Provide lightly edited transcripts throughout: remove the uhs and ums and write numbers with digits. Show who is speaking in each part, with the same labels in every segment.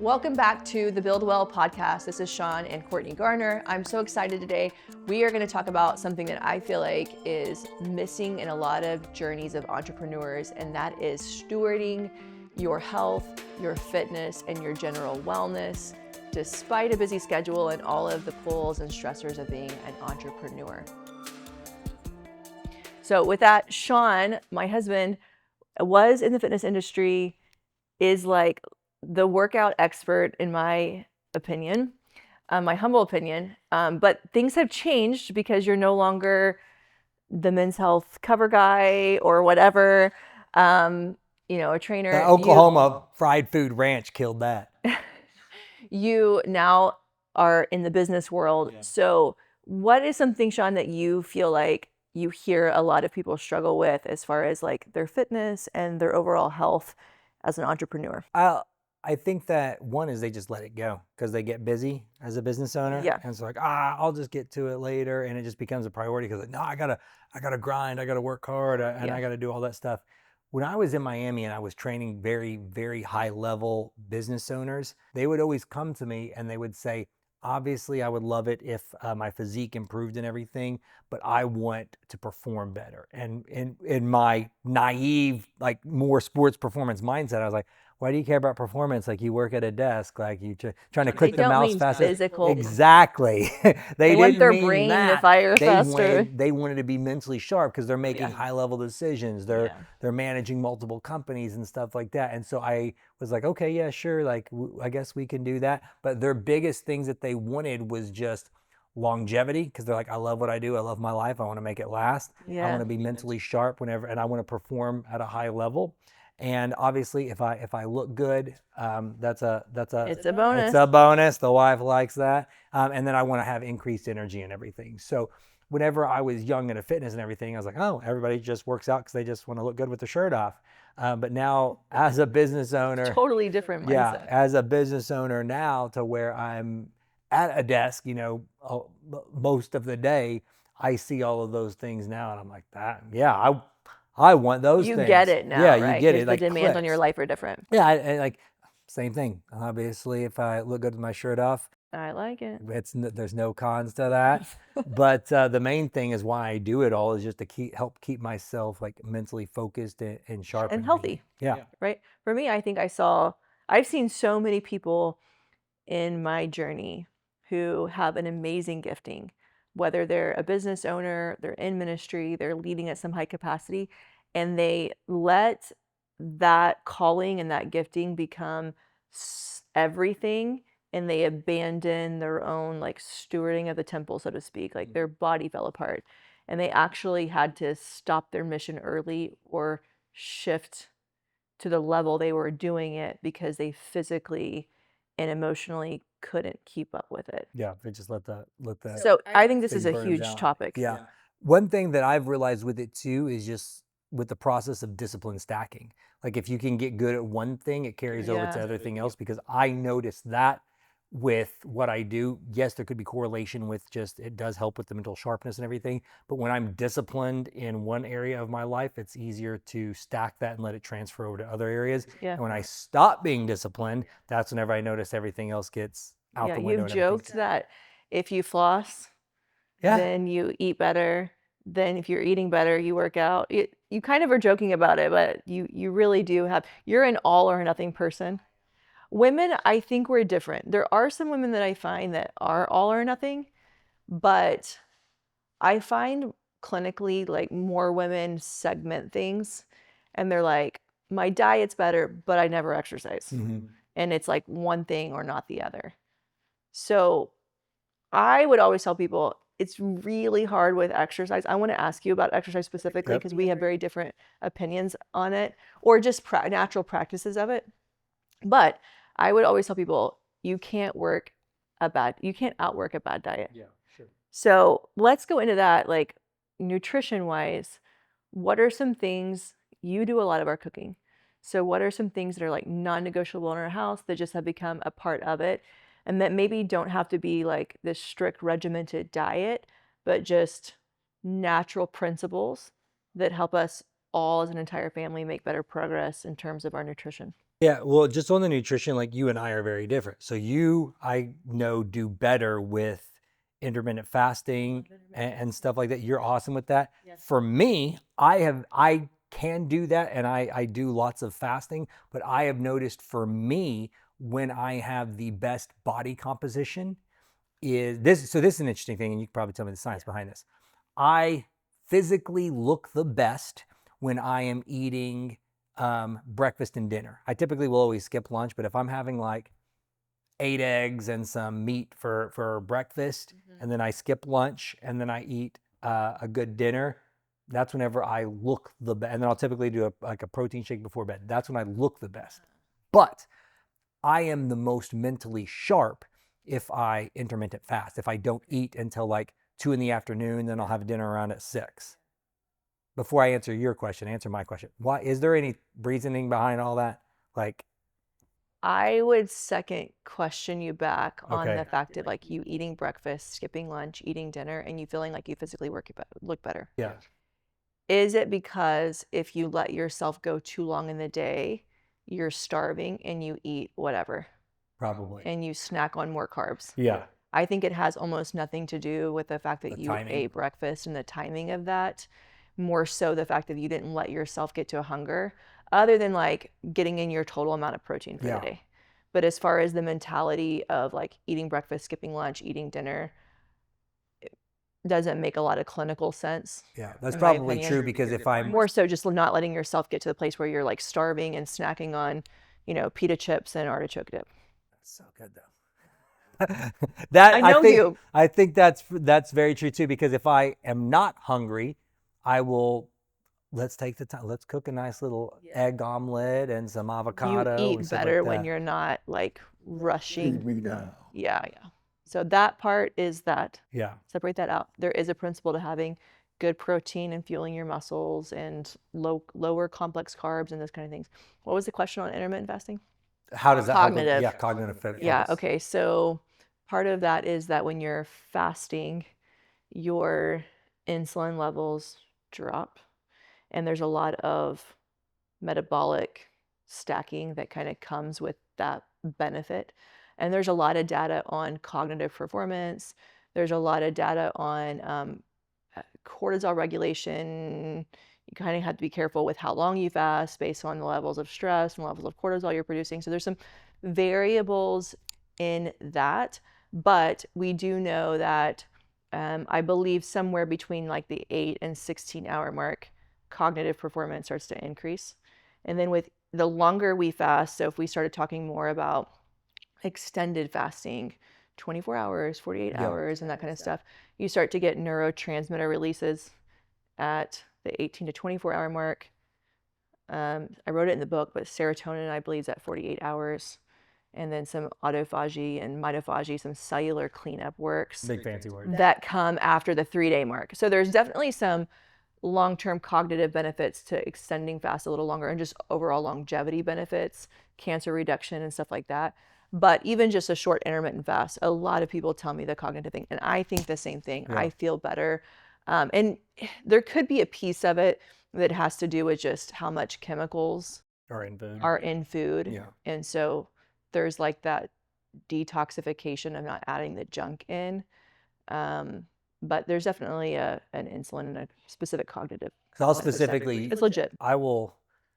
Speaker 1: Welcome back to the Build Well podcast. This is Sean and Courtney Garner. I'm so excited today. We are going to talk about something that I feel like is missing in a lot of journeys of entrepreneurs, and that is stewarding your health, your fitness, and your general wellness, despite a busy schedule and all of the pulls and stressors of being an entrepreneur. So with that, Sean, my husband, was in the fitness industry, is like the workout expert in my opinion, my humble opinion. But things have changed because you're no longer the Men's Health cover guy or whatever, a trainer.
Speaker 2: The Oklahoma fried food ranch killed that.
Speaker 1: You now are in the business world. Yeah. So what is something, Sean, that you feel like you hear a lot of people struggle with as far as like their fitness and their overall health as an entrepreneur?
Speaker 2: I think that one is they just let it go because they get busy as a business owner.
Speaker 1: Yeah.
Speaker 2: And it's like, I'll just get to it later. And it just becomes a priority because no, I gotta grind, I gotta work hard, and I gotta do all that stuff. When I was in Miami and I was training very, very high level business owners, they would always come to me and they would say, obviously, I would love it if my physique improved and everything, but I want to perform better. And in my naive, like more sports performance mindset, I was like, why do you care about performance? Like you work at a desk, like you trying to click the mouse faster.
Speaker 1: Physical.
Speaker 2: Exactly.
Speaker 1: They want their brain to fire faster.
Speaker 2: They wanted to be mentally sharp because they're making high level decisions. They're managing multiple companies and stuff like that. And so I was like, okay, yeah, sure. Like I guess we can do that. But their biggest things that they wanted was just longevity, because they're like, I love what I do. I love my life. I want to make it last. I want to be mentally sharp whenever, and I want to perform at a high level. And obviously, if I look good, it's a bonus. It's a bonus. The wife likes that. And then I want to have increased energy and everything. So whenever I was young into fitness and everything, I was like, oh, everybody just works out because they just want to look good with their shirt off. But now, as a business owner,
Speaker 1: totally different mindset.
Speaker 2: Yeah, as a business owner now, to where I'm at a desk, most of the day, I see all of those things now, and I'm like, I want those things.
Speaker 1: You get it now,
Speaker 2: yeah,
Speaker 1: right?
Speaker 2: You get it.
Speaker 1: The demands on your life are different.
Speaker 2: Yeah, I like same thing. Obviously, if I look good with my shirt off,
Speaker 1: I like it.
Speaker 2: There's no cons to that. But the main thing is why I do it all is just to help keep myself like mentally focused and sharp
Speaker 1: and healthy.
Speaker 2: Yeah.
Speaker 1: Right. For me, I think I've seen so many people in my journey who have an amazing gifting, whether they're a business owner, they're in ministry, they're leading at some high capacity, and they let that calling and that gifting become everything, and they abandon their own like stewarding of the temple, so to speak. Like their body fell apart, and they actually had to stop their mission early or shift to the level they were doing it because they physically and emotionally couldn't keep up with it.
Speaker 2: Yeah, they just let that.
Speaker 1: So I think this is a huge topic.
Speaker 2: Yeah. One thing that I've realized with it too is just with the process of discipline stacking. Like if you can get good at one thing, it carries over to everything else, because I noticed that with what I do. Yes, there could be correlation with just, it does help with the mental sharpness and everything. But when I'm disciplined in one area of my life, it's easier to stack that and let it transfer over to other areas.
Speaker 1: Yeah.
Speaker 2: And when I stop being disciplined, that's whenever I notice everything else gets out the window.
Speaker 1: You've joked that if you floss, then you eat better. Then if you're eating better, you work out. You kind of are joking about it, but you really do you're an all or nothing person. Women, I think we're different. There are some women that I find that are all or nothing, but I find clinically like more women segment things, and they're like, my diet's better, but I never exercise.
Speaker 2: Mm-hmm.
Speaker 1: And it's like one thing or not the other. So I would always tell people it's really hard with exercise. I want to ask you about exercise specifically because we have very different opinions on it, or just natural practices of it. But I would always tell people you can't outwork a bad diet.
Speaker 2: Yeah, sure.
Speaker 1: So let's go into that, like nutrition wise. What are some things you do? A lot of our cooking. So what are some things that are like non-negotiable in our house that just have become a part of it, and that maybe don't have to be like this strict regimented diet, but just natural principles that help us all as an entire family make better progress in terms of our nutrition?
Speaker 2: Yeah, well, just on the nutrition, like you and I are very different. So you, I know, do better with intermittent fasting and stuff like that. You're awesome with that.
Speaker 1: Yes.
Speaker 2: For me, I can do that and I do lots of fasting, but I have noticed for me when I have the best body composition is this. So this is an interesting thing, and you can probably tell me the science behind this. I physically look the best when I am eating breakfast and dinner. I typically will always skip lunch, but if I'm having like 8 eggs and some meat for breakfast, and then I skip lunch and then I eat a good dinner, that's whenever I look the best. And then I'll typically do like a protein shake before bed. That's when I look the best. But I am the most mentally sharp if I intermittent fast. If I don't eat until like 2 in the afternoon, then I'll have dinner around at 6. Before I answer your question, answer my question. Why is there any reasoning behind all that? Like,
Speaker 1: I would second question you back on
Speaker 2: okay,
Speaker 1: the fact of like you eating breakfast, skipping lunch, eating dinner, and you feeling like you physically look better.
Speaker 2: yeah,
Speaker 1: Is it because if you let yourself go too long in the day, you're starving and you eat whatever
Speaker 2: probably.
Speaker 1: and you snack on more carbs?
Speaker 2: Yeah,
Speaker 1: I think it has almost nothing to do with the fact
Speaker 2: the
Speaker 1: that you
Speaker 2: timing.
Speaker 1: ate breakfast and the timing of that, more so the fact that you didn't let yourself get to a hunger, other than like getting in your total amount of protein for the
Speaker 2: Yeah,
Speaker 1: day. But as far as the mentality of like eating breakfast, skipping lunch, eating dinner, doesn't make a lot of clinical sense,
Speaker 2: yeah, that's
Speaker 1: in my
Speaker 2: probably
Speaker 1: opinion.
Speaker 2: true because if I'm
Speaker 1: More so just not letting yourself get to the place where you're like starving and snacking on, pita chips and artichoke dip.
Speaker 2: that's so good though. That
Speaker 1: I know you.
Speaker 2: I think that's very true too because if I am not hungry, I will let's take the time. Let's cook a nice little egg omelet and some
Speaker 1: You
Speaker 2: avocado and
Speaker 1: eat
Speaker 2: stuff like
Speaker 1: better when
Speaker 2: that.
Speaker 1: you're not like rushing.
Speaker 2: Feed me now.
Speaker 1: Yeah, yeah. So that part is that.
Speaker 2: Yeah.
Speaker 1: Separate that out. There is a principle to having good protein and fueling your muscles and lower complex carbs and those kind of things. What was the question on intermittent fasting?
Speaker 2: How does that help with,
Speaker 1: Cognitive.
Speaker 2: yeah, cognitive
Speaker 1: Yeah,
Speaker 2: focus?
Speaker 1: okay. So part of that is that when you're fasting, your insulin levels drop, and there's a lot of metabolic stacking that kind of comes with that benefit. And there's a lot of data on cognitive performance. There's a lot of data on cortisol regulation. You kind of have to be careful with how long you fast based on the levels of stress and levels of cortisol you're producing. So there's some variables in that, but we do know that I believe somewhere between like the 8 and 16 hour mark, cognitive performance starts to increase. And then with the longer we fast, so if we started talking more about extended fasting, 24 hours, 48
Speaker 2: Yeah.
Speaker 1: hours, and that kind of stuff, you start to get neurotransmitter releases at the 18 to 24 hour mark. I wrote it in the book, but serotonin, I believe, is at 48 hours. And then some autophagy and mitophagy, some cellular cleanup works
Speaker 2: Big fancy word.
Speaker 1: that come after the 3 day mark. So there's definitely some long-term cognitive benefits to extending fast a little longer and just overall longevity benefits, cancer reduction and stuff like that. But even just a short intermittent fast, a lot of people tell me the cognitive thing, and I think the same thing.
Speaker 2: Yeah.
Speaker 1: I feel better. And there could be a piece of it that has to do with just how much chemicals
Speaker 2: Or in food.
Speaker 1: are in food.
Speaker 2: Yeah.
Speaker 1: And so there's like that detoxification of not adding the junk in. But there's definitely an insulin and a specific cognitive.
Speaker 2: Because I'll specifically,
Speaker 1: It's legit.
Speaker 2: I will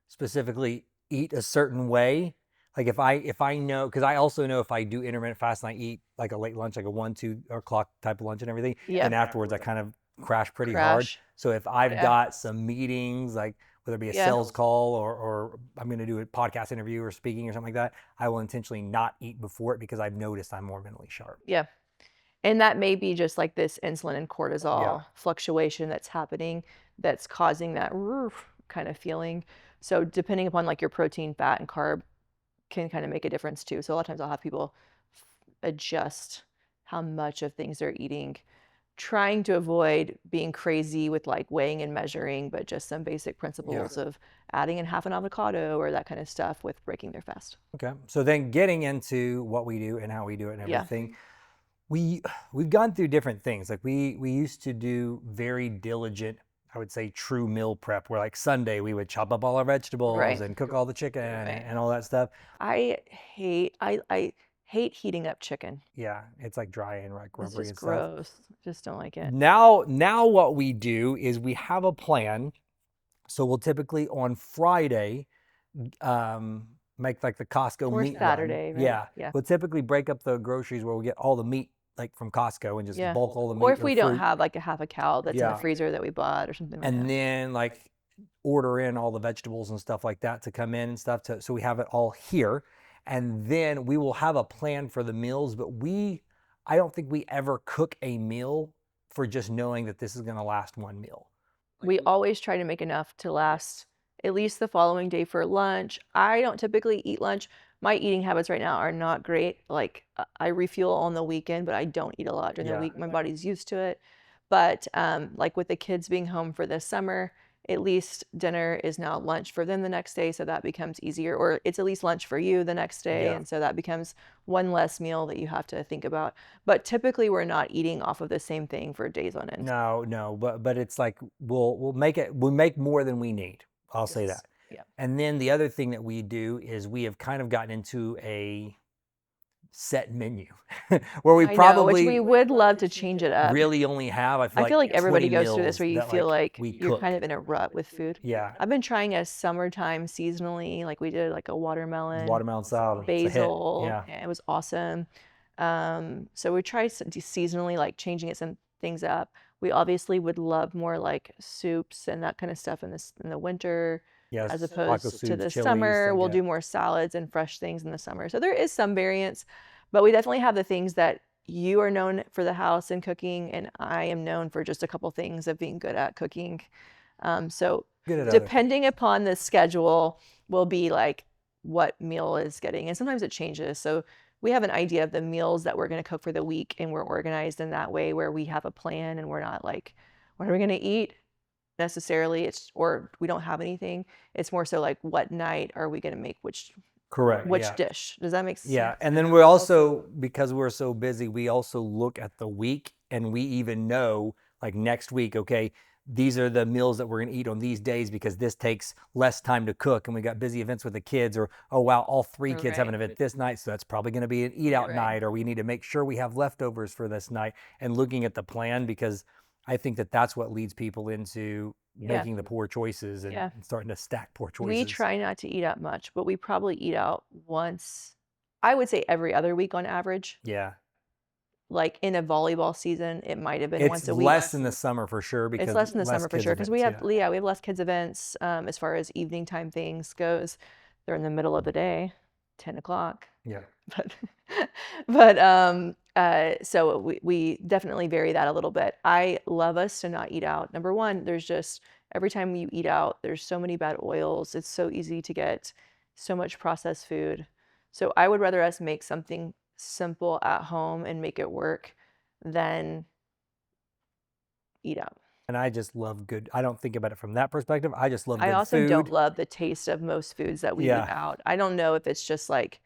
Speaker 2: specifically eat a certain way. Like if I know, because I also know if I do intermittent fast and I eat like a late lunch, like a 1, 2 o'clock type of lunch and everything,
Speaker 1: Yeah.
Speaker 2: then afterwards I kind of crash pretty hard.
Speaker 1: Crash.
Speaker 2: So if I've
Speaker 1: Yeah.
Speaker 2: got some meetings, like whether it be a
Speaker 1: Yeah.
Speaker 2: sales call or I'm going to do a podcast interview or speaking or something like that, I will intentionally not eat before it because I've noticed I'm more mentally sharp.
Speaker 1: Yeah. And that may be just like this insulin and cortisol
Speaker 2: Yeah.
Speaker 1: fluctuation that's happening that's causing that kind of feeling. So depending upon like your protein, fat, and carb can kind of make a difference too. So a lot of times I'll have people adjust how much of things they're eating, trying to avoid being crazy with like weighing and measuring, but just some basic principles of adding in half an avocado or that kind of stuff with breaking their fast.
Speaker 2: Okay. So then getting into what we do and how we do it and
Speaker 1: Yeah.
Speaker 2: everything. We've gone through different things. Like we used to do very diligent I would say, true meal prep, where like Sunday we would chop up all our vegetables
Speaker 1: Right.
Speaker 2: and cook all the chicken
Speaker 1: Right.
Speaker 2: and all that stuff.
Speaker 1: I hate heating up chicken.
Speaker 2: Yeah, it's like dry and like
Speaker 1: It's
Speaker 2: rubbery
Speaker 1: just
Speaker 2: and stuff.
Speaker 1: gross. Just don't like it.
Speaker 2: Now what we do is we have a plan. So we'll typically on Friday make like the Costco
Speaker 1: Or
Speaker 2: meat run.
Speaker 1: Saturday, right?
Speaker 2: Yeah,
Speaker 1: Yeah.
Speaker 2: we'll typically break up the groceries where we get all the meat like from Costco and just
Speaker 1: Yeah.
Speaker 2: bulk all the
Speaker 1: Or
Speaker 2: meat
Speaker 1: if
Speaker 2: or
Speaker 1: we don't
Speaker 2: fruit.
Speaker 1: have like a half a cow that's in the
Speaker 2: Yeah,
Speaker 1: freezer that we bought or something like
Speaker 2: and
Speaker 1: that.
Speaker 2: then like order in all the vegetables and stuff like that to come in and stuff so we have it all here. And then we will have a plan for the meals, but I don't think we ever cook a meal for just knowing that this is going to last one meal.
Speaker 1: We always try to make enough to last at least the following day for lunch. I don't typically eat lunch. My eating habits right now are not great. Like I refuel on the weekend, but I don't eat a lot during the
Speaker 2: Yeah.
Speaker 1: week. My body's used to it. But like with the kids being home for this summer, at least dinner is now lunch for them the next day, so that becomes easier. Or it's at least lunch for you the next day,
Speaker 2: Yeah.
Speaker 1: and so that becomes one less meal that you have to think about. But typically, we're not eating off of the same thing for days on end.
Speaker 2: No, but it's like we'll make more than we need. I'll say
Speaker 1: Yes.
Speaker 2: that.
Speaker 1: Yeah.
Speaker 2: And then the other thing that we do is we have kind of gotten into a set menu where we
Speaker 1: I know, which
Speaker 2: probably
Speaker 1: we would love to change it up.
Speaker 2: really only have, I feel
Speaker 1: I feel
Speaker 2: like,
Speaker 1: like
Speaker 2: 20
Speaker 1: everybody goes through this
Speaker 2: meals
Speaker 1: where you
Speaker 2: that
Speaker 1: feel
Speaker 2: like
Speaker 1: like
Speaker 2: we
Speaker 1: you're kind
Speaker 2: cook.
Speaker 1: of in a rut with food.
Speaker 2: Yeah.
Speaker 1: I've been trying a summertime seasonally, like we did like a watermelon,
Speaker 2: Watermelon salad, it's a hit.
Speaker 1: basil,
Speaker 2: Yeah.
Speaker 1: and it was awesome. So we tried seasonally, like changing it some things up. We obviously would love more like soups and that kind of stuff in the winter, as
Speaker 2: Yes, taco
Speaker 1: opposed to
Speaker 2: soups,
Speaker 1: the
Speaker 2: chilies,
Speaker 1: summer.
Speaker 2: like
Speaker 1: We'll
Speaker 2: that.
Speaker 1: do more salads and fresh things in the summer. So there is some variance, but we definitely have the things that you are known for the house and cooking, and I am known for just a couple things of being good at cooking. So
Speaker 2: Good at other things.
Speaker 1: depending upon the schedule will be like what meal is getting, and sometimes it changes. So we have an idea of the meals that we're going to cook for the week, and we're organized in that way where we have a plan and we're not like, what are we going to eat necessarily? It's, or we don't have anything. It's more so like, what night are we going to make
Speaker 2: Correct.
Speaker 1: which
Speaker 2: Yeah.
Speaker 1: dish? Does that make sense?
Speaker 2: Yeah. And then we're also, because we're so busy, we also look at the week and we even know like next week, okay, these are the meals that we're going to eat on these days because this takes less time to cook and we got busy events with the kids, or oh wow, all three kids have an event this night, so that's probably going to be an eat out night, or we need to make sure we have leftovers for this night. And looking at the plan, because I think that that's what leads people into making the poor choices and starting to stack poor choices.
Speaker 1: We try not to eat out much, but we probably eat out once, I would say every other week on average.
Speaker 2: Yeah.
Speaker 1: Like in a volleyball season, it might have been
Speaker 2: It's
Speaker 1: once a week.
Speaker 2: less in the summer for sure, because
Speaker 1: It's less in the summer for sure, because we have
Speaker 2: events,
Speaker 1: we have less kids events as far as evening time things goes. They're in the middle of the day, 10 o'clock.
Speaker 2: yeah.
Speaker 1: But so we definitely vary that a little bit. I love us to not eat out. Number one, there's just every time you eat out, there's so many bad oils. It's so easy to get so much processed food. So I would rather us make something simple at home and make it work than eat out.
Speaker 2: And I just love good. I don't think about it from that perspective. I just love
Speaker 1: I
Speaker 2: good
Speaker 1: also don't
Speaker 2: food.
Speaker 1: love the taste of most foods that we eat out. I don't know if it's just like,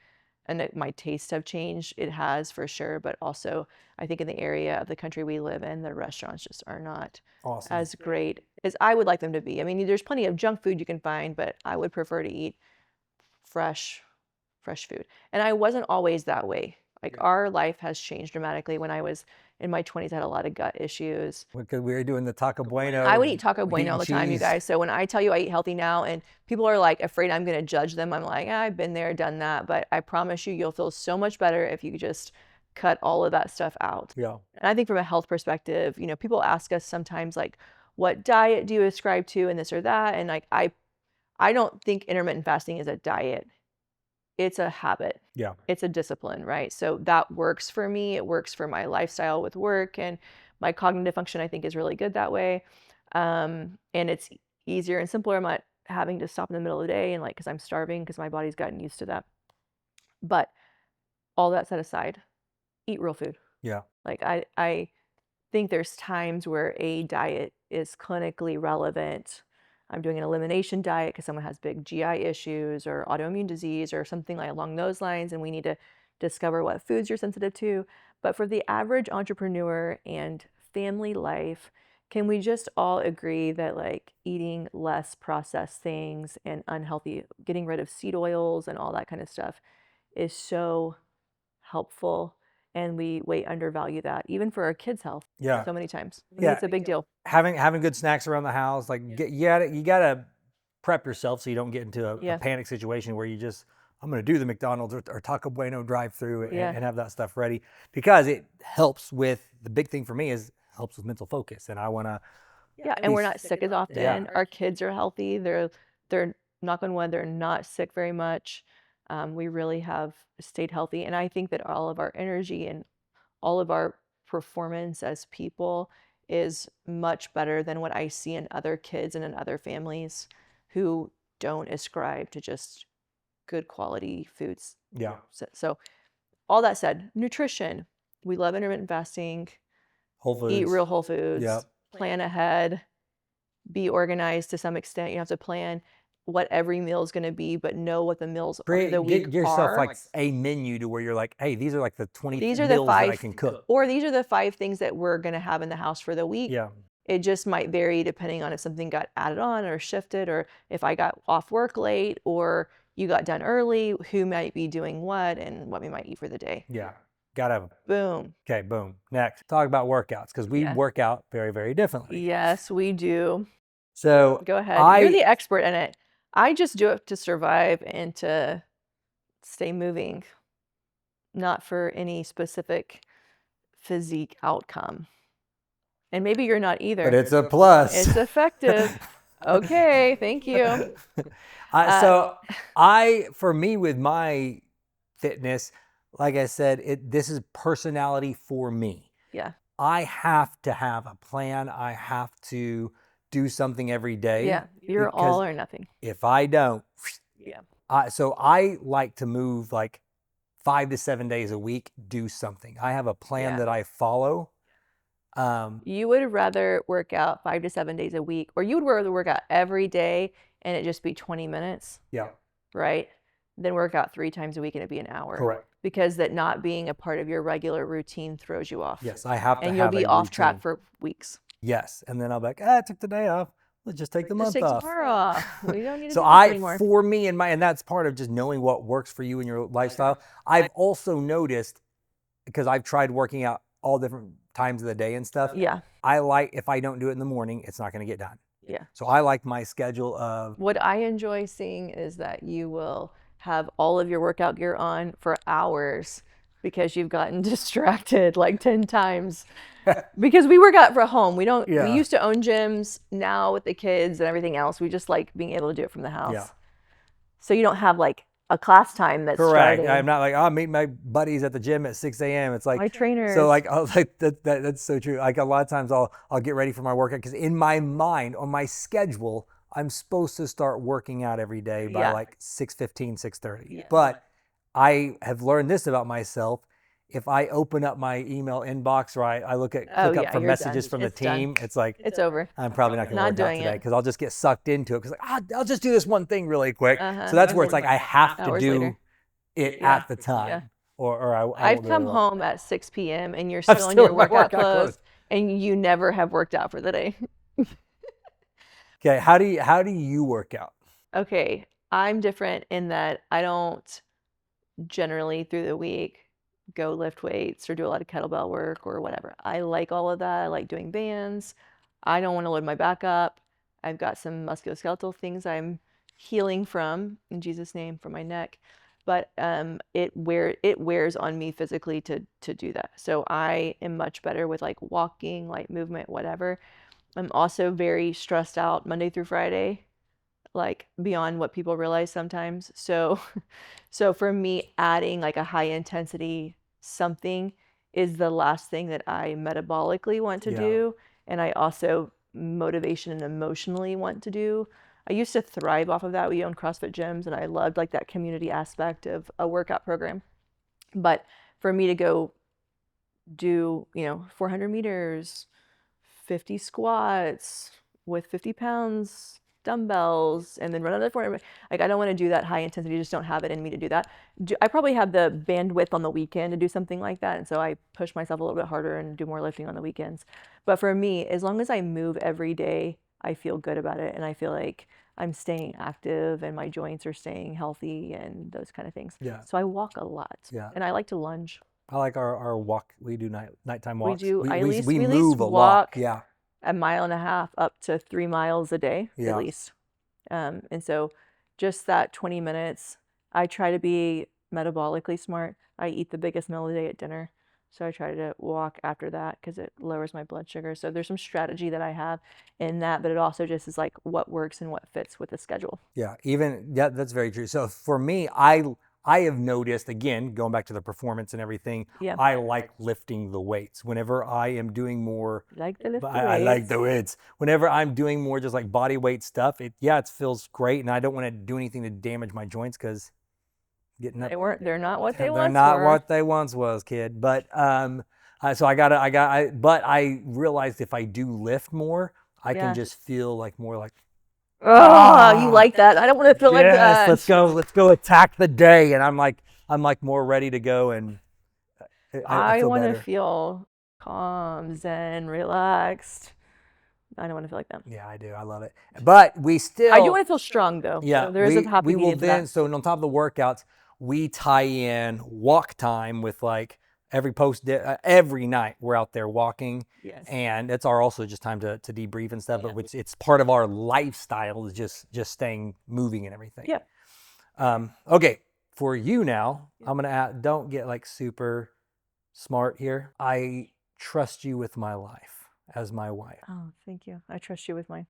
Speaker 1: and my tastes have changed. It has for sure, but also I think in the area of the country we live in, the restaurants just are not
Speaker 2: Awesome.
Speaker 1: as great as I would like them to be. I mean, there's plenty of junk food you can find, but I would prefer to eat fresh food. And I wasn't always that way. Like our life has changed dramatically. When I was in my 20s, I had a lot of gut issues.
Speaker 2: Because we were doing the Taco Bueno.
Speaker 1: I would eat Taco
Speaker 2: meat
Speaker 1: Bueno all
Speaker 2: and
Speaker 1: the time, you
Speaker 2: cheese.
Speaker 1: guys. So when I tell you I eat healthy now and people are like afraid I'm going to judge them, I'm like, I've been there, done that. But I promise you, you'll feel so much better if you just cut all of that stuff out.
Speaker 2: Yeah.
Speaker 1: And I think from a health perspective, you know, people ask us sometimes like, what diet do you ascribe to and this or that? And like, I don't think intermittent fasting is a diet. It's a habit.
Speaker 2: Yeah.
Speaker 1: It's a discipline, right? So that works for me. It works for my lifestyle with work, and my cognitive function, I think, is really good that way. And it's easier and simpler. I'm not having to stop in the middle of the day and like, because I'm starving, because my body's gotten used to that. But all that set aside, eat real food.
Speaker 2: Yeah.
Speaker 1: Like I think there's times where a diet is clinically relevant. I'm doing an elimination diet because someone has big GI issues or autoimmune disease or something like along those lines, and we need to discover what foods you're sensitive to. But for the average entrepreneur and family life, Can we just all agree that like eating less processed things and unhealthy, getting rid of seed oils and all that kind of stuff is so helpful, and we way undervalue that even for our kids' health
Speaker 2: Yeah.
Speaker 1: so many times. I think
Speaker 2: Yeah.
Speaker 1: it's a big deal.
Speaker 2: Having good snacks around the house, like you gotta prep yourself so you don't get into a
Speaker 1: Yeah.
Speaker 2: panic situation where you just, I'm going to do the McDonald's or Taco Bueno drive-through
Speaker 1: Yeah.
Speaker 2: and have that stuff ready, because it helps with, the big thing for me is helps with mental focus, and I want to.
Speaker 1: Yeah, and we're not sick as often.
Speaker 2: Yeah.
Speaker 1: Our kids are healthy. They're knock on wood, they're not sick very much. We really have stayed healthy, and I think that all of our energy and all of our performance as people is much better than what I see in other kids and in other families who don't ascribe to just good quality foods.
Speaker 2: Yeah.
Speaker 1: So all that said, nutrition. We love intermittent fasting.
Speaker 2: Whole foods.
Speaker 1: Eat real whole foods.
Speaker 2: Yep.
Speaker 1: Plan ahead. Be organized to some extent. You have to plan what every meal is going to be, but know what the meals of the week
Speaker 2: Get yourself
Speaker 1: are.
Speaker 2: like a menu to where you're like, hey, these are like the 20
Speaker 1: These are the
Speaker 2: meals that I
Speaker 1: 5
Speaker 2: can cook.
Speaker 1: or these are the 5 things that we're going to have in the house for the week.
Speaker 2: Yeah.
Speaker 1: It just might vary depending on if something got added on or shifted, or if I got off work late or you got done early, who might be doing what and what we might eat for the day.
Speaker 2: Yeah. Gotta have them.
Speaker 1: Boom.
Speaker 2: Okay, boom. Next, talk about workouts, because we
Speaker 1: Yeah.
Speaker 2: work out very, very differently.
Speaker 1: Yes, we do.
Speaker 2: So
Speaker 1: Go ahead. You're the expert in it. I just do it to survive and to stay moving, not for any specific physique outcome. And maybe you're not either.
Speaker 2: But it's a plus.
Speaker 1: It's effective. Okay, thank you.
Speaker 2: For me, with my fitness, like I said, this is personality for me.
Speaker 1: Yeah.
Speaker 2: I have to have a plan. I have to do something every day.
Speaker 1: Yeah, you're all or nothing.
Speaker 2: If I don't,
Speaker 1: yeah.
Speaker 2: So I like to move like 5 to 7 days a week, do something. I have a plan that I follow.
Speaker 1: You would rather work out 5 to 7 days a week, or you would rather work out every day and it just be 20 minutes.
Speaker 2: Yeah.
Speaker 1: Right? Then work out 3 times a week and it'd be an hour.
Speaker 2: Correct.
Speaker 1: Because that not being a part of your regular routine throws you off.
Speaker 2: Yes, I have to
Speaker 1: and
Speaker 2: have
Speaker 1: you'll be off track for weeks.
Speaker 2: Yes, and then I'll be like, I took the day off. Let's just take the month off.
Speaker 1: Tomorrow off. We don't need to
Speaker 2: so
Speaker 1: do this anymore.
Speaker 2: For me and that's part of just knowing what works for you and your lifestyle. I've also noticed, because I've tried working out all different times of the day and stuff.
Speaker 1: Yeah.
Speaker 2: I like, if I don't do it in the morning, it's not going to get done.
Speaker 1: Yeah.
Speaker 2: So I like my schedule of.
Speaker 1: What I enjoy seeing is that you will have all of your workout gear on for hours because you've gotten distracted like 10 times. Because we work out for home. We used to own gyms. Now with the kids and everything else, we just like being able to do it from the house. Yeah. So you don't have like a class time that's
Speaker 2: correct.
Speaker 1: starting.
Speaker 2: I'm not like, I'll meet my buddies at the gym at 6 a.m. It's like
Speaker 1: my trainers.
Speaker 2: So like, that's so true. Like a lot of times I'll get ready for my workout, because in my mind, on my schedule, I'm supposed to start working out every day by like 6:15, 6:30. Yeah. But I have learned this about myself. If I open up my email inbox, or I click up for messages from the team, it's like,
Speaker 1: it's over.
Speaker 2: I'm probably not going to work out today, because I'll just get sucked into it. Because I'll just do this one thing really quick. So that's where it's like I have to do it at the time. Yeah. Or
Speaker 1: I've come home at 6 p.m. and you're still in your workout clothes, and you never have worked out for the day.
Speaker 2: Okay, how do you work out?
Speaker 1: Okay, I'm different in that I don't generally through the week go lift weights or do a lot of kettlebell work or whatever. I like all of that. I like doing bands. I don't want to load my back up. I've got some musculoskeletal things I'm healing from, in Jesus' name, from my neck. But it wears on me physically to do that. So I am much better with like walking, light movement, whatever. I'm also very stressed out Monday through Friday, like beyond what people realize sometimes. So for me, adding like a high intensity something is the last thing that I metabolically want to do. And I also motivation and emotionally want to do. I used to thrive off of that. We owned CrossFit gyms and I loved like that community aspect of a workout program. But for me to go do, 400 meters, 50 squats with 50 pounds dumbbells and then run another 400. Like I don't want to do that high intensity. Just don't have it in me to do that. I probably have the bandwidth on the weekend to do something like that, and so I push myself a little bit harder and do more lifting on the weekends. But for me, as long as I move every day, I feel good about it, and I feel like I'm staying active and my joints are staying healthy and those kind of things.
Speaker 2: Yeah.
Speaker 1: So I walk a lot.
Speaker 2: Yeah.
Speaker 1: And I like to lunge.
Speaker 2: I like our walk. We do nighttime
Speaker 1: We
Speaker 2: walks.
Speaker 1: do,
Speaker 2: We
Speaker 1: I at
Speaker 2: we
Speaker 1: least,
Speaker 2: we
Speaker 1: we at least
Speaker 2: move a lot.
Speaker 1: walk
Speaker 2: Yeah.
Speaker 1: a mile and a half up to 3 miles a day, at
Speaker 2: Yeah.
Speaker 1: least. And so just that 20 minutes, I try to be metabolically smart. I eat the biggest meal of the day at dinner. So I try to walk after that because it lowers my blood sugar. So there's some strategy that I have in that, but it also just is like what works and what fits with the schedule.
Speaker 2: Yeah. Yeah, that's very true. So for me, I have noticed, again, going back to the performance and everything,
Speaker 1: Yeah.
Speaker 2: I like lifting the weights. Whenever I am doing more,
Speaker 1: Like to lift the
Speaker 2: I like the
Speaker 1: weights.
Speaker 2: weights. Whenever I'm doing more just like body weight stuff, it feels great, and I don't want to do anything to damage my joints because getting up,
Speaker 1: They're not what they
Speaker 2: they're
Speaker 1: once
Speaker 2: not
Speaker 1: were.
Speaker 2: what they once was, kid. But so but I realized if I do lift more, I can
Speaker 1: Yeah.
Speaker 2: just feel like more like,
Speaker 1: Oh, you like that? I don't want to feel like
Speaker 2: yes,
Speaker 1: that.
Speaker 2: let's go attack the day, and I'm like more ready to go, and I
Speaker 1: I
Speaker 2: feel
Speaker 1: want to
Speaker 2: better.
Speaker 1: feel calm, zen, relaxed. I don't want to feel like that.
Speaker 2: Yeah, I do. I love it. But we
Speaker 1: I do
Speaker 2: still,
Speaker 1: want to feel strong though.
Speaker 2: yeah,
Speaker 1: So there is a happy
Speaker 2: we will
Speaker 1: medium for that.
Speaker 2: so on top of the workouts, we tie in walk time with like every night we're out there walking,
Speaker 1: Yes.
Speaker 2: and it's our also just time to debrief and stuff.
Speaker 1: Yeah.
Speaker 2: But it's part of our lifestyle is just staying moving and everything.
Speaker 1: Yeah.
Speaker 2: Okay, for you now, I'm gonna don't get like super smart here. I trust you with my life as my wife.
Speaker 1: Oh, thank you. I trust you with mine.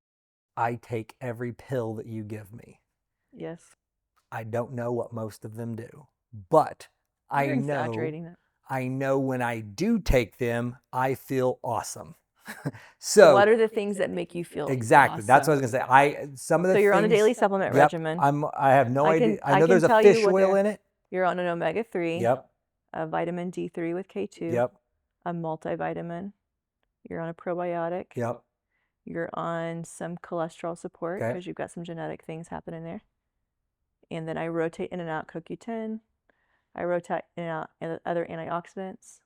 Speaker 2: I take every pill that you give me.
Speaker 1: Yes.
Speaker 2: I don't know what most of them do, but
Speaker 1: You're exaggerating it.
Speaker 2: I know when I do take them, I feel awesome.
Speaker 1: So what are the things that make you feel
Speaker 2: exactly?
Speaker 1: awesome?
Speaker 2: That's what I was gonna say. Some of the
Speaker 1: So you're
Speaker 2: things,
Speaker 1: on a daily supplement
Speaker 2: yep,
Speaker 1: regimen.
Speaker 2: I have no idea. I know there's a
Speaker 1: tell
Speaker 2: fish
Speaker 1: you what
Speaker 2: oil in it.
Speaker 1: You're on an omega-3.
Speaker 2: Yep.
Speaker 1: A vitamin D3 with K2.
Speaker 2: Yep.
Speaker 1: A multivitamin. You're on a probiotic.
Speaker 2: Yep.
Speaker 1: You're on some cholesterol support
Speaker 2: Okay.
Speaker 1: because you've got some genetic things happening there. And then I rotate in and out CoQ10. I rotate in and out other antioxidants.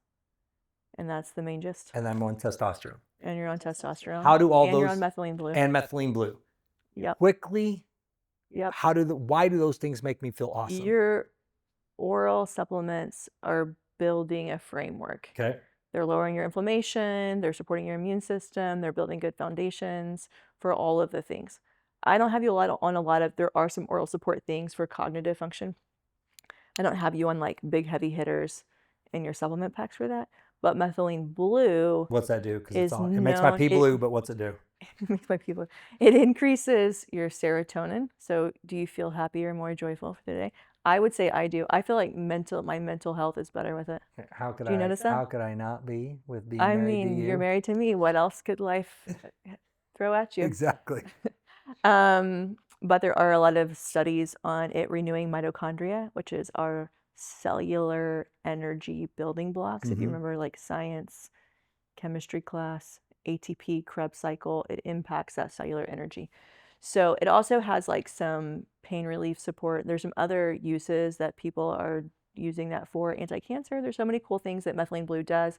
Speaker 1: And that's the main gist.
Speaker 2: And I'm on testosterone.
Speaker 1: And you're on testosterone.
Speaker 2: How do all
Speaker 1: and
Speaker 2: those?
Speaker 1: You're on methylene blue.
Speaker 2: And methylene blue.
Speaker 1: Yep.
Speaker 2: Quickly.
Speaker 1: Yep.
Speaker 2: Why do those things make me feel awesome?
Speaker 1: Your oral supplements are building a framework.
Speaker 2: Okay.
Speaker 1: They're lowering your inflammation, they're supporting your immune system, they're building good foundations for all of the things. I don't have you on a lot of, there are some oral support things for cognitive function. I don't have you on like big heavy hitters in your supplement packs for that. But methylene blue,
Speaker 2: what's that do? Because it
Speaker 1: known,
Speaker 2: makes my pee blue, but what's it do?
Speaker 1: It makes my pee blue. It increases your serotonin. So do you feel happier, more joyful for the day? I would say I do. I feel like my mental health is better with it.
Speaker 2: How could
Speaker 1: do you notice that?
Speaker 2: How could I not be with being
Speaker 1: I
Speaker 2: married to
Speaker 1: mean,
Speaker 2: you?
Speaker 1: You're married to me. What else could life throw at you?
Speaker 2: Exactly.
Speaker 1: But there are a lot of studies on it renewing mitochondria, which is our cellular energy building blocks. If you remember like science, chemistry class, ATP, Krebs cycle, it impacts that cellular energy. So it also has like some pain relief support. There's some other uses that people are using that for, anti-cancer. There's so many cool things that methylene blue does,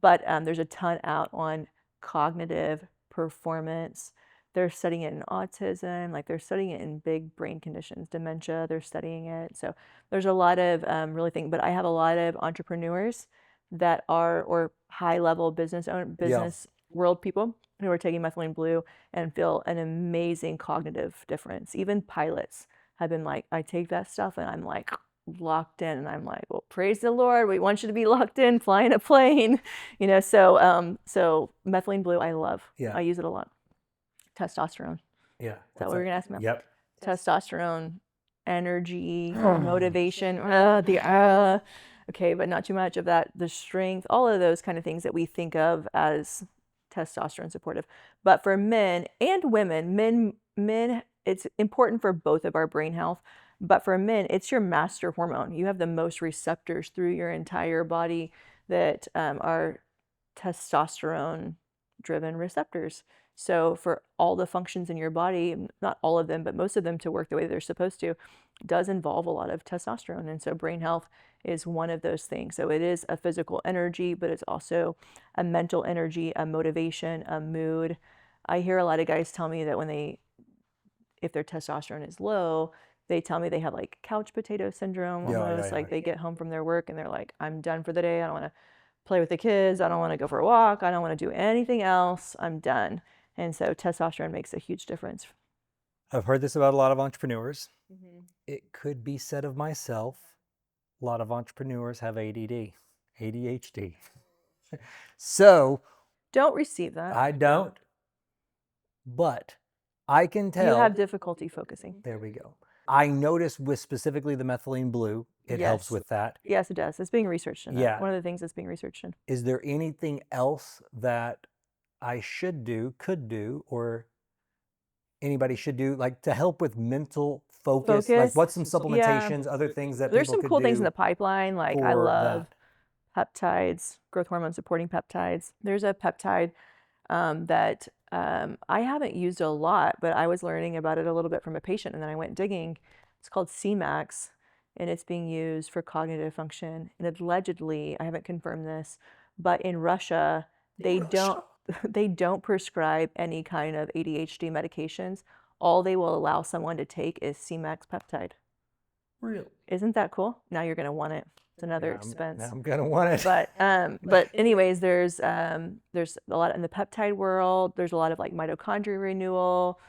Speaker 1: but there's a ton out on cognitive performance. They're studying it in autism, like they're studying it in big brain conditions, dementia, they're studying it. So there's a lot of really things, but I have a lot of entrepreneurs that are, or high level business world people who are taking methylene blue and feel an amazing cognitive difference. Even pilots have been like, I take that stuff and I'm like locked in, and I'm like, well, praise the Lord, we want you to be locked in flying a plane, so methylene blue I love. I use it a lot. Testosterone.
Speaker 2: Yeah.
Speaker 1: Is that what we're gonna ask me about?
Speaker 2: Yep.
Speaker 1: Testosterone, energy, motivation, okay, but not too much of that. The strength, all of those kind of things that we think of as testosterone supportive. But for men and women, men, it's important for both of our brain health. But for men, it's your master hormone. You have the most receptors through your entire body that are testosterone-driven receptors. So for all the functions in your body, not all of them, but most of them to work the way they're supposed to, does involve a lot of testosterone. And so brain health is one of those things. So it is a physical energy, but it's also a mental energy, a motivation, a mood. I hear a lot of guys tell me that if their testosterone is low, they tell me they have like couch potato syndrome
Speaker 2: Yeah, yeah,
Speaker 1: almost.
Speaker 2: yeah.
Speaker 1: Like they get home from their work and they're like, I'm done for the day. I don't want to play with the kids. I don't want to go for a walk. I don't want to do anything else. I'm done. And so testosterone makes a huge difference.
Speaker 2: I've heard this about a lot of entrepreneurs.
Speaker 1: Mm-hmm.
Speaker 2: It could be said of myself. A lot of entrepreneurs have ADD, ADHD. So
Speaker 1: Don't receive that.
Speaker 2: I don't, but I can
Speaker 1: Do you
Speaker 2: tell.
Speaker 1: have difficulty focusing?
Speaker 2: There we go. I noticed with specifically the methylene blue, it helps
Speaker 1: Yes.
Speaker 2: with that.
Speaker 1: Yes, it does. It's being researched in that.
Speaker 2: Yeah.
Speaker 1: One of the things that's being researched in.
Speaker 2: Is there anything else that I should do, could do, or anybody should do, like to help with mental focus? Like what's some supplementations, other things that
Speaker 1: There's
Speaker 2: people
Speaker 1: some
Speaker 2: could
Speaker 1: cool
Speaker 2: do
Speaker 1: things in the pipeline. Like I
Speaker 2: for
Speaker 1: love
Speaker 2: that?
Speaker 1: peptides, growth hormone supporting peptides. There's a peptide that I haven't used a lot, but I was learning about it a little bit from a patient, and then I went digging. It's called CMAX, and it's being used for cognitive function. And allegedly, I haven't confirmed this, but in Russia, they don't they don't prescribe any kind of ADHD medications. All they will allow someone to take is CMAX peptide.
Speaker 2: Really?
Speaker 1: Isn't that cool? Now you're going to want it. It's another expense.
Speaker 2: Now I'm gonna want it.
Speaker 1: But anyways, there's a lot in the peptide world. There's a lot of like mitochondria renewal,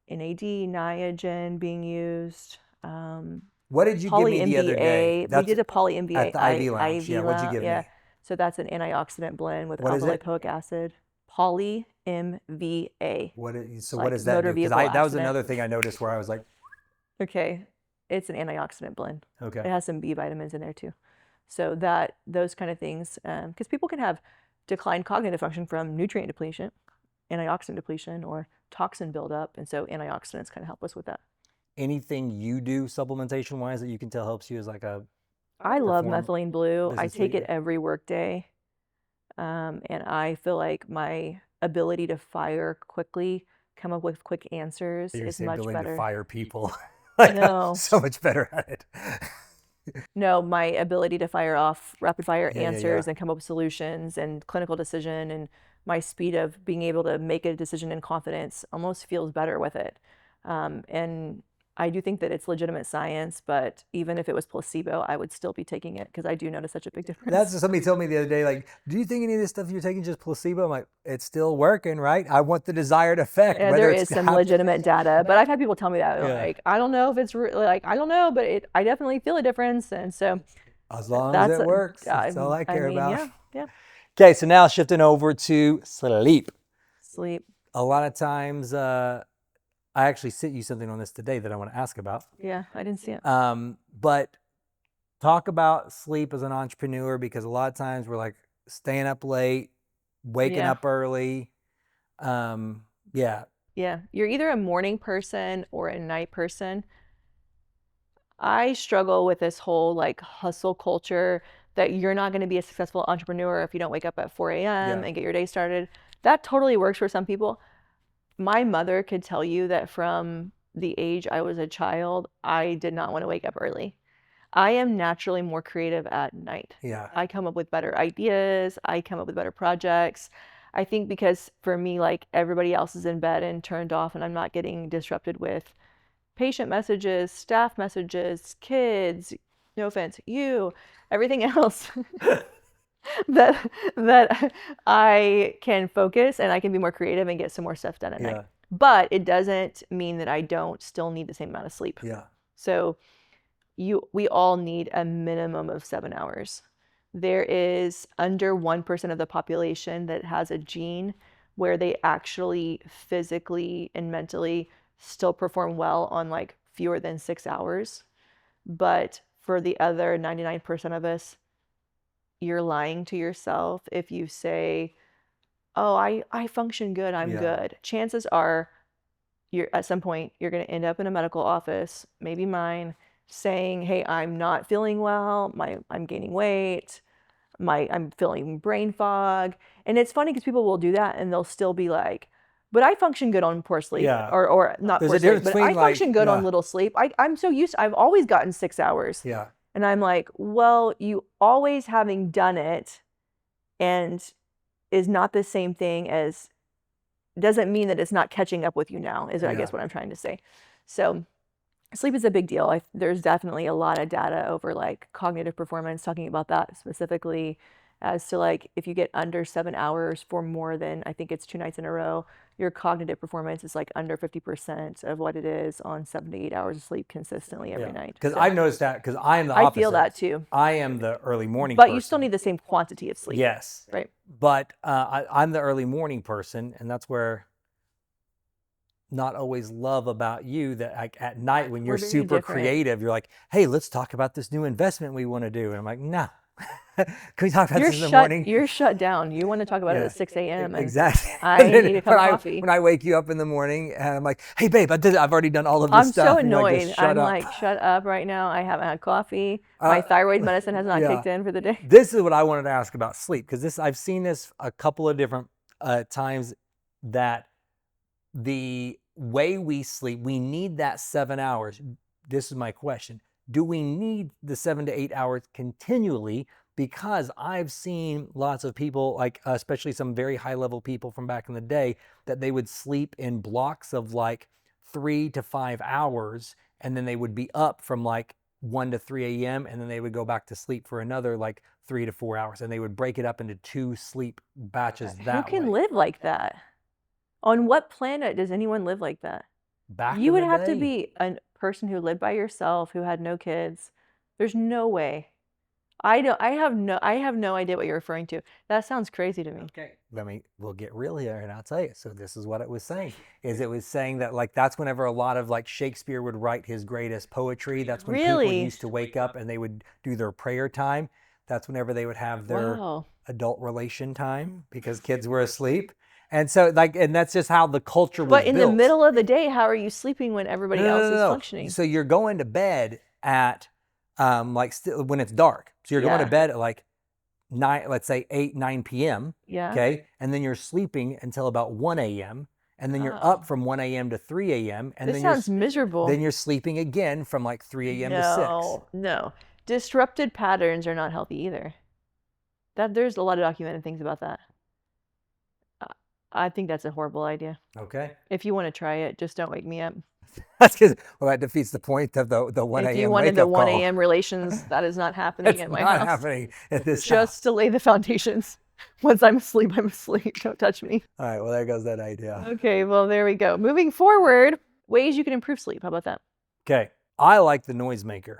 Speaker 1: NAD, Niagen being used.
Speaker 2: What did you give me the other day?
Speaker 1: We did a poly MBA
Speaker 2: at the IV Lounge. Yeah, what'd you give me?
Speaker 1: So that's an antioxidant blend with
Speaker 2: What is
Speaker 1: alpha
Speaker 2: it?
Speaker 1: lipoic acid. Poly MVA.
Speaker 2: What does
Speaker 1: Like
Speaker 2: that
Speaker 1: motor
Speaker 2: do? Because
Speaker 1: vehicle
Speaker 2: that was
Speaker 1: accident.
Speaker 2: another thing I noticed where I was like,
Speaker 1: Okay, it's an antioxidant blend. It
Speaker 2: okay.
Speaker 1: has some B vitamins in there too. So those kind of things, because people can have declined cognitive function from nutrient depletion, antioxidant depletion, or toxin buildup, and so antioxidants kind of help us with that.
Speaker 2: Anything you do supplementation wise that you can tell helps you as like a
Speaker 1: I love
Speaker 2: perform
Speaker 1: methylene blue. I
Speaker 2: business
Speaker 1: take it
Speaker 2: leader?
Speaker 1: every work day, and I feel like my ability to fire quickly, come up with quick answers
Speaker 2: You're
Speaker 1: is much
Speaker 2: ability to
Speaker 1: better.
Speaker 2: fire people. Like,
Speaker 1: No.
Speaker 2: I'm so much better at it.
Speaker 1: No, my ability to fire off rapid fire
Speaker 2: Yeah, yeah,
Speaker 1: answers
Speaker 2: yeah.
Speaker 1: and come up with solutions and clinical decision and my speed of being able to make a decision in confidence almost feels better with it. And I do think that it's legitimate science, but even if it was placebo, I would still be taking it because I do notice such a big difference.
Speaker 2: That's what somebody told me the other day. Like, do you think any of this stuff you're taking is just placebo? I'm like, it's still working, right? I want the desired effect.
Speaker 1: Yeah,
Speaker 2: whether
Speaker 1: there
Speaker 2: it's
Speaker 1: is some legitimate data, but I've had people tell me that
Speaker 2: Yeah.
Speaker 1: like I don't know if it's like I don't know, but I definitely feel a difference, and so
Speaker 2: As long as it works, that's all I care about.
Speaker 1: Yeah, yeah.
Speaker 2: Okay, so now shifting over to sleep.
Speaker 1: Sleep.
Speaker 2: A lot of times, I actually sent you something on this today that I want to ask about.
Speaker 1: Yeah, I didn't see it.
Speaker 2: But talk about sleep as an entrepreneur, because a lot of times we're like staying up late, waking up early. Yeah.
Speaker 1: Yeah, you're either a morning person or a night person. I struggle with this whole like hustle culture that you're not going to be a successful entrepreneur if you don't wake up at 4 a.m. and get your day started. That totally works for some people. My mother could tell you that from the age I was a child, I did not want to wake up early. I am naturally more creative at night.
Speaker 2: Yeah.
Speaker 1: I come up with better ideas. I come up with better projects. I think because for me, like everybody else is in bed and turned off, and I'm not getting disrupted with patient messages, staff messages, kids, no offense, you, everything else. that I can focus and I can be more creative and get some more stuff done at night. But it doesn't mean that I don't still need the same amount of sleep.
Speaker 2: Yeah.
Speaker 1: So we all need a minimum of 7 hours. There is under 1% of the population that has a gene where they actually physically and mentally still perform well on like fewer than 6 hours. But for the other 99% of us, you're lying to yourself if you say, oh, I function good, I'm good. Chances are you're at some point you're going to end up in a medical office, maybe mine, saying, hey, I'm not feeling well, I'm gaining weight, I'm feeling brain fog. And it's funny because people will do that and they'll still be like, But I function good on poor sleep,
Speaker 2: Yeah.
Speaker 1: or not
Speaker 2: There's
Speaker 1: poor
Speaker 2: a
Speaker 1: sleep,
Speaker 2: difference
Speaker 1: but I
Speaker 2: between like,
Speaker 1: function good on
Speaker 2: yeah,
Speaker 1: little sleep. I'm so used I've always gotten 6 hours.
Speaker 2: yeah,
Speaker 1: And I'm like, well, you always having done it and is not the same thing as, doesn't mean that it's not catching up with you now, is I
Speaker 2: yeah,
Speaker 1: guess what I'm trying to say. So sleep is a big deal. There's definitely a lot of data over like cognitive performance, talking about that specifically as to like if you get under 7 hours for more than, I think it's 2 nights in a row, your cognitive performance is like under 50% of what it is on 7 to 8 hours of sleep consistently every
Speaker 2: yeah.
Speaker 1: night.
Speaker 2: Because
Speaker 1: So
Speaker 2: I've noticed that because I am the
Speaker 1: I feel
Speaker 2: opposite.
Speaker 1: that too.
Speaker 2: I am the early morning
Speaker 1: But you still
Speaker 2: person.
Speaker 1: need the same quantity of sleep.
Speaker 2: Yes.
Speaker 1: Right.
Speaker 2: But I'm the early morning person, and that's where not always love about you that like at night when
Speaker 1: We're
Speaker 2: you're
Speaker 1: very
Speaker 2: super
Speaker 1: different.
Speaker 2: creative, you're like, hey, let's talk about this new investment we want to do. And I'm like, no. Can we talk about this in the morning?
Speaker 1: You're shut down. You want to talk about it
Speaker 2: Yeah,
Speaker 1: at 6 a.m. and
Speaker 2: exactly. And
Speaker 1: I
Speaker 2: then
Speaker 1: need a cup of coffee.
Speaker 2: when I wake you up in the morning and I'm like, hey babe, I've already done all of this
Speaker 1: I'm so
Speaker 2: stuff. And you're like, just
Speaker 1: annoyed.
Speaker 2: shut
Speaker 1: I'm
Speaker 2: up.
Speaker 1: like, shut up right now. I haven't had coffee. My
Speaker 2: Uh,
Speaker 1: thyroid medicine has not
Speaker 2: yeah.
Speaker 1: kicked in for the day.
Speaker 2: This is what I wanted to ask about sleep, because this I've seen this a couple of different times, that the way we sleep, we need that 7 hours. This is my question. Do we need the 7 to 8 hours continually? Because I've seen lots of people, like especially some very high level people from back in the day, that they would sleep in blocks of like 3 to 5 hours, and then they would be up from like 1 to 3 a.m. and then they would go back to sleep for another like 3 to 4 hours, and they would break it up into 2 sleep batches
Speaker 1: Who
Speaker 2: that
Speaker 1: can
Speaker 2: way.
Speaker 1: live like that? On what planet does anyone live like that?
Speaker 2: Back
Speaker 1: You
Speaker 2: in
Speaker 1: would
Speaker 2: the
Speaker 1: have to
Speaker 2: day.
Speaker 1: be a person who lived by yourself, who had no kids. There's no way. I have no idea what you're referring to. That sounds crazy to me.
Speaker 2: Okay. We'll get real here and I'll tell you. So this is what it was saying, is it was saying that like that's whenever a lot of like Shakespeare would write his greatest poetry. That's when people
Speaker 1: Really?
Speaker 2: used to wake up and they would do their prayer time. That's whenever they would have their
Speaker 1: Wow.
Speaker 2: adult relation time because kids were asleep. And so like, and that's just how the culture was
Speaker 1: But in the
Speaker 2: built.
Speaker 1: middle of the day, how are you sleeping when everybody else is
Speaker 2: No.
Speaker 1: functioning?
Speaker 2: So you're going to bed at like when it's dark. So you're going to
Speaker 1: Yeah.
Speaker 2: bed at like 9, let's say 8, 9 p.m.
Speaker 1: Yeah.
Speaker 2: Okay. And then you're sleeping until about 1 a.m. And then you're
Speaker 1: Oh.
Speaker 2: up from 1 a.m. to 3 a.m. And
Speaker 1: This
Speaker 2: then
Speaker 1: sounds miserable.
Speaker 2: then you're sleeping again from like 3 a.m. to 6.
Speaker 1: No. Disrupted patterns are not healthy either. There's a lot of documented things about that. I think that's a horrible idea.
Speaker 2: Okay.
Speaker 1: If you want to try it, just don't wake me up.
Speaker 2: That's because, well, that defeats the point of the 1
Speaker 1: If you
Speaker 2: a.m.
Speaker 1: wanted
Speaker 2: wake
Speaker 1: the
Speaker 2: up
Speaker 1: 1
Speaker 2: call.
Speaker 1: a.m. relations, that is not happening
Speaker 2: It's
Speaker 1: at my
Speaker 2: not
Speaker 1: house.
Speaker 2: happening at this
Speaker 1: Just
Speaker 2: house.
Speaker 1: to lay the foundations. Once I'm asleep, I'm asleep. Don't touch me.
Speaker 2: All right. Well, there goes that idea.
Speaker 1: Okay, well, there we go. Moving forward, ways you can improve sleep. How about that?
Speaker 2: Okay. I like the noisemaker.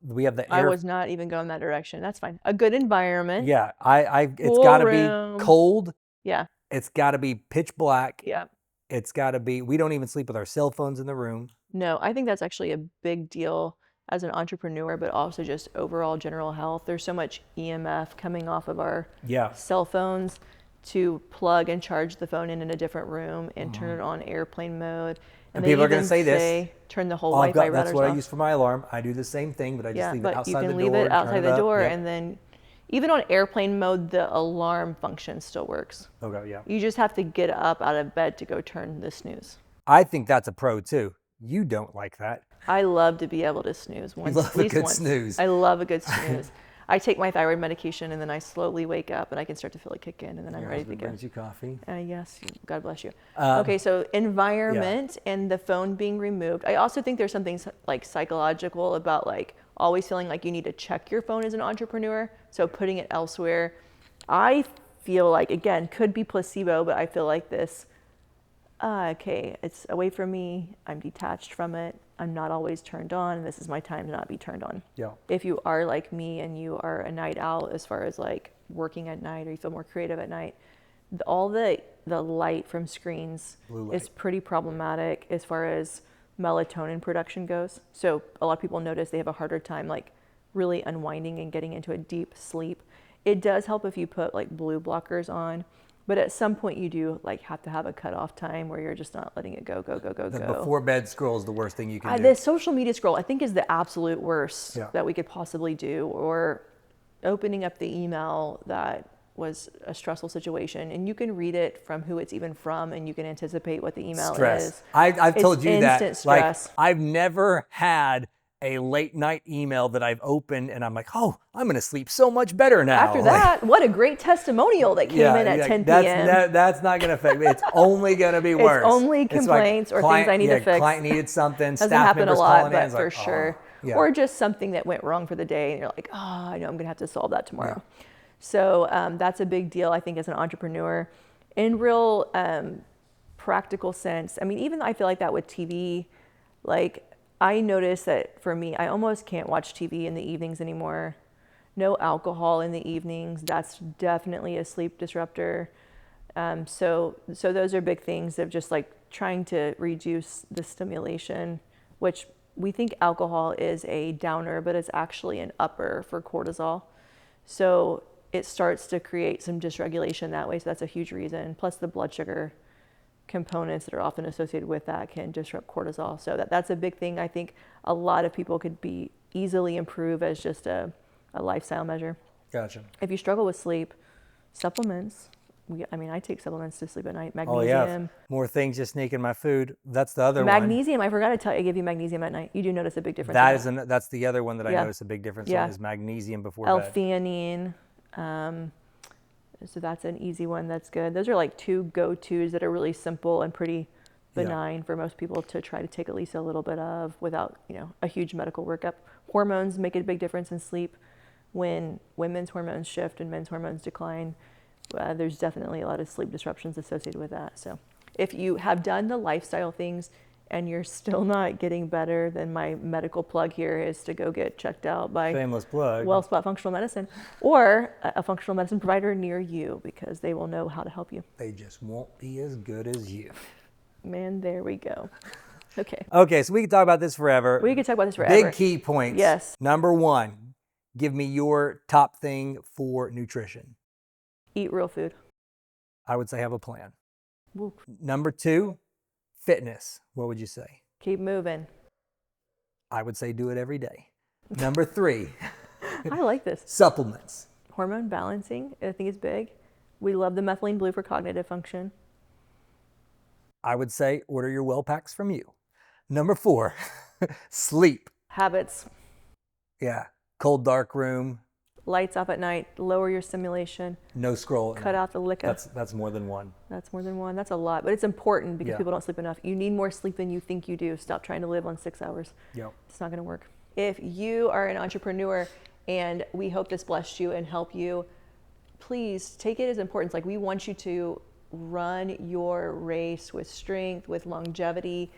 Speaker 2: We have the
Speaker 1: I
Speaker 2: air.
Speaker 1: was not even going that direction. That's fine. A good environment.
Speaker 2: Yeah. It's
Speaker 1: Cool
Speaker 2: got to
Speaker 1: room.
Speaker 2: be cold.
Speaker 1: Yeah.
Speaker 2: It's got to be pitch black.
Speaker 1: Yeah.
Speaker 2: It's got to be, we don't even sleep with our cell phones in the room.
Speaker 1: No, I think that's actually a big deal as an entrepreneur, but also just overall general health. There's so much EMF coming off of our cell phones to plug and charge the phone in a different room and turn it on airplane mode.
Speaker 2: And people are going to say this.
Speaker 1: Turn the whole Wi-Fi routers off.
Speaker 2: That's what I use for my alarm. I do the same thing, but I just leave it outside the door.
Speaker 1: You can leave it outside the door,
Speaker 2: Yep.
Speaker 1: and then even on airplane mode, the alarm function still works.
Speaker 2: Okay, yeah.
Speaker 1: You just have to get up out of bed to go turn the snooze.
Speaker 2: I think that's a pro too. You don't like that.
Speaker 1: I love to be able to snooze once.
Speaker 2: You love a good snooze.
Speaker 1: I love a good snooze. I take my thyroid medication and then I slowly wake up and I can start to feel it kick in and then I'm ready to go.
Speaker 2: Brings you coffee.
Speaker 1: Yes, God bless you. Okay, so environment and the phone being removed. I also think there's something like psychological about like always feeling like you need to check your phone as an entrepreneur. So putting it elsewhere. I feel like, again, could be placebo, but I feel like this, okay, it's away from me. I'm detached from it. I'm not always turned on, and this is my time to not be turned on.
Speaker 2: Yeah.
Speaker 1: If you are like me and you are a night owl as far as like working at night or you feel more creative at night, all the light from screens is pretty problematic as far as melatonin production goes. So a lot of people notice they have a harder time like really unwinding and getting into a deep sleep. It does help if you put like blue blockers on. But at some point you do like have to have a cutoff time where you're just not letting it go.
Speaker 2: The before bed scroll is the worst thing you can do.
Speaker 1: The social media scroll I think is the absolute worst
Speaker 2: Yeah.
Speaker 1: that we could possibly do, or opening up the email that was a stressful situation, and you can read it from who it's even from, and you can anticipate what the email
Speaker 2: Stress.
Speaker 1: is.
Speaker 2: I've told you that.
Speaker 1: Instant stress.
Speaker 2: Like, I've never had a late night email that I've opened and I'm like, oh, I'm going to sleep so much better now.
Speaker 1: After that, what a great testimonial that came in at 10 p.m.
Speaker 2: That's not going to affect me. It's only going to be worse.
Speaker 1: It's only complaints or things I need to fix.
Speaker 2: Client needed something.
Speaker 1: Doesn't
Speaker 2: staff
Speaker 1: happen a
Speaker 2: members
Speaker 1: lot,
Speaker 2: calling
Speaker 1: but
Speaker 2: in.
Speaker 1: for
Speaker 2: Like,
Speaker 1: sure.
Speaker 2: Oh, yeah.
Speaker 1: Or just something that went wrong for the day, and you're like, oh, I know I'm going to have to solve that tomorrow. Yeah. So that's a big deal, I think, as an entrepreneur. In real practical sense, I mean, even I feel like that with TV, like I notice that for me, I almost can't watch TV in the evenings anymore. No alcohol in the evenings. That's definitely a sleep disruptor. So those are big things of just like trying to reduce the stimulation, which we think alcohol is a downer, but it's actually an upper for cortisol. So it starts to create some dysregulation that way. So that's a huge reason. Plus the blood sugar components that are often associated with that can disrupt cortisol. So that's a big thing. I think a lot of people could be easily improve as just a lifestyle measure.
Speaker 2: Gotcha.
Speaker 1: If you struggle with sleep, supplements. I take supplements to sleep at night. Magnesium.
Speaker 2: Oh yeah, more things just sneak in my food. That's the other
Speaker 1: magnesium.
Speaker 2: one.
Speaker 1: I forgot to tell you, I give you magnesium at night. You do notice a big difference.
Speaker 2: That's the other one that I notice a big difference on is magnesium before bed.
Speaker 1: L-theanine. So that's an easy one. That's good. Those are like two go-tos that are really simple and pretty benign for most people to try to take at least a little bit of without, a huge medical workup. Hormones make a big difference in sleep. When women's hormones shift and men's hormones decline, there's definitely a lot of sleep disruptions associated with that. So if you have done the lifestyle things and you're still not getting better, then my medical plug here is to go get checked out by
Speaker 2: shameless plug.
Speaker 1: WellSpot Functional Medicine or a functional medicine provider near you, because they will know how to help you.
Speaker 2: They just won't be as good as you.
Speaker 1: Man, there we go. Okay.
Speaker 2: Okay, so we can talk about this forever.
Speaker 1: We could talk about this forever.
Speaker 2: Big key points.
Speaker 1: Yes.
Speaker 2: Number one, give me your top thing for nutrition.
Speaker 1: Eat real food.
Speaker 2: I would say have a plan.
Speaker 1: Whoop.
Speaker 2: Number two, fitness. What would you say?
Speaker 1: Keep moving.
Speaker 2: I would say do it every day. Number three.
Speaker 1: I like this.
Speaker 2: Supplements.
Speaker 1: Hormone balancing, I think is big. We love the methylene blue for cognitive function.
Speaker 2: I would say order your well packs from you. Number four, sleep.
Speaker 1: Habits.
Speaker 2: Yeah. Cold, dark room.
Speaker 1: Lights off at night. Lower your stimulation.
Speaker 2: No scroll.
Speaker 1: Cut out the liquor.
Speaker 2: That's more than one.
Speaker 1: That's more than one. That's a lot. But it's important because people don't sleep enough. You need more sleep than you think you do. Stop trying to live on 6 hours.
Speaker 2: Yep.
Speaker 1: It's not going to work. If you are an entrepreneur and we hope this blessed you and help you, please take it as importance. Like, we want you to run your race with strength, with longevity.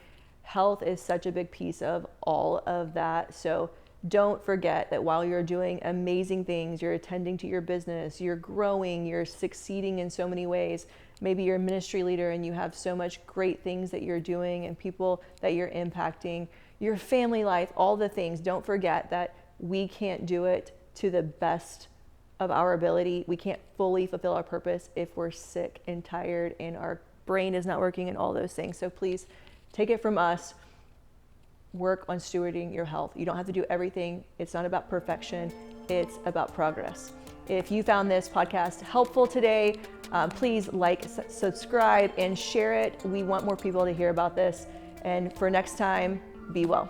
Speaker 1: Health is such a big piece of all of that. So don't forget that while you're doing amazing things, you're attending to your business, you're growing, you're succeeding in so many ways. Maybe you're a ministry leader and you have so much great things that you're doing and people that you're impacting, your family life, all the things. Don't forget that we can't do it to the best of our ability. We can't fully fulfill our purpose if we're sick and tired and our brain is not working and all those things. So please take it from us. Work on stewarding your health. You don't have to do everything. It's not about perfection. It's about progress. If you found this podcast helpful today, please like, subscribe, and share it. We want more people to hear about this. And for next time, be well.